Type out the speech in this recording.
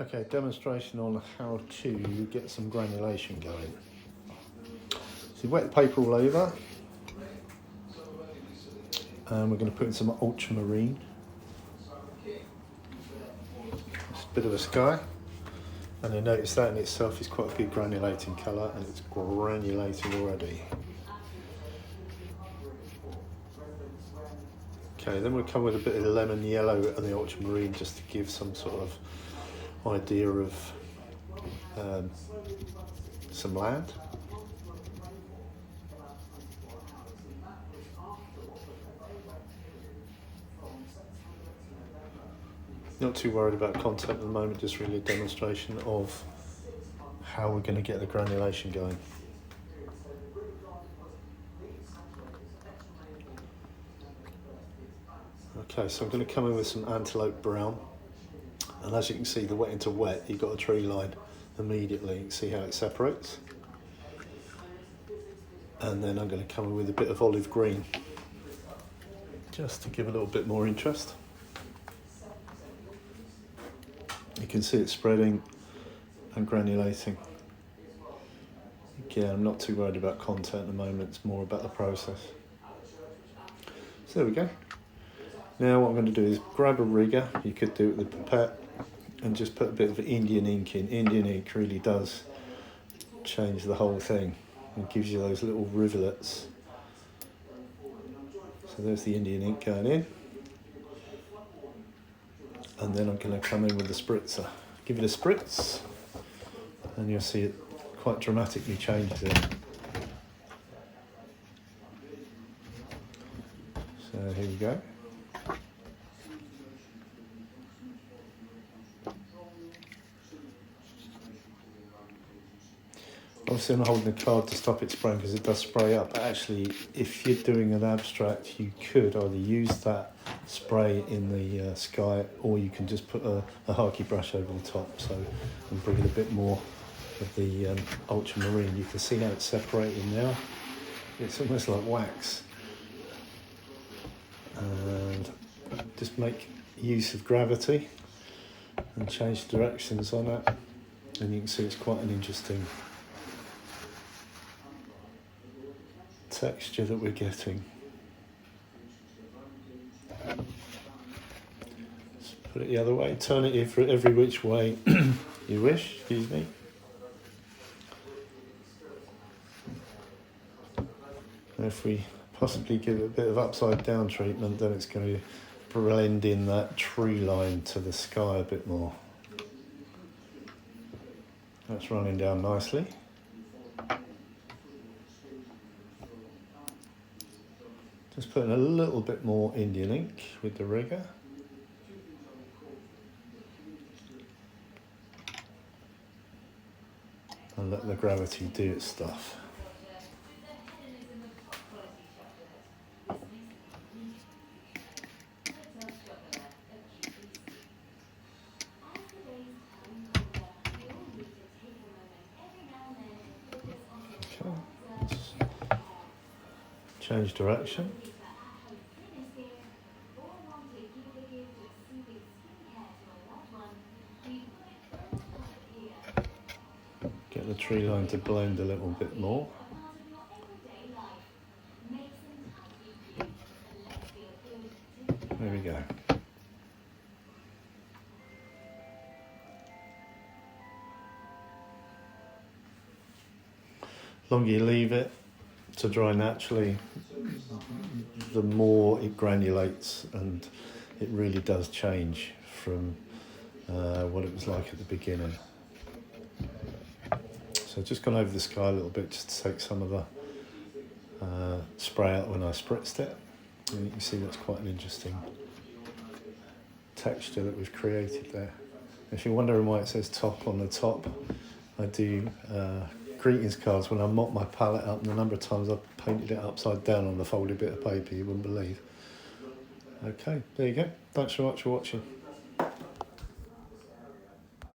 Okay, demonstration on how to get some granulation going. So you wet the paper all over, and we're going to put in some ultramarine. It's a bit of a sky, and you notice that in itself is quite a good granulating colour, and it's granulated already. Okay, then we'll come with a bit of lemon yellow and the ultramarine just to give some sort of idea of some land. Not too worried about content at the moment, just really a demonstration of how we're going to get the granulation going. Okay, so I'm going to come in with some antelope brown, and as you can see, the wet into wet, you've got a tree line immediately. You can see how it separates. And then I'm going to come in with a bit of olive green, just to give a little bit more interest. You can see it spreading and granulating. Again, I'm not too worried about content at the moment, it's more about the process. So there we go. Now what I'm going to do is grab a rigger, you could do it with a pipette, and just put a bit of Indian ink in. Indian ink really does change the whole thing. It gives you those little rivulets. So there's the Indian ink going in. And then I'm going to come in with the spritzer. Give it a spritz, and you'll see it quite dramatically changes it. So here we go. Obviously I'm holding the card to stop it spraying because it does spray up. But actually, if you're doing an abstract, you could either use that spray in the sky, or you can just put a harky brush over the top, so and bring in a bit more of the ultramarine. You can see how it's separating now. It's almost like wax. And just make use of gravity and change directions on it, and you can see it's quite an interesting texture that we're getting. Just put it the other way, turn it every which way you wish, excuse me. And if we possibly give it a bit of upside down treatment, then it's going to blend in that tree line to the sky a bit more. That's running down nicely. Just putting a little bit more Indian ink with the rigger. And let the gravity do its stuff. Okay, let's change direction. Get the tree line to blend a little bit more. There we go. The longer you leave it to dry naturally, the more it granulates, and it really does change from what it was like at the beginning. So I've just gone over the sky a little bit just to take some of the spray out when I spritzed it. And you can see that's quite an interesting texture that we've created there. If you're wondering why it says top on the top, I do greetings cards when I mop my palette up, and the number of times I've painted it upside down on a folded bit of paper you wouldn't believe. Okay, there you go. Thanks so much for watching.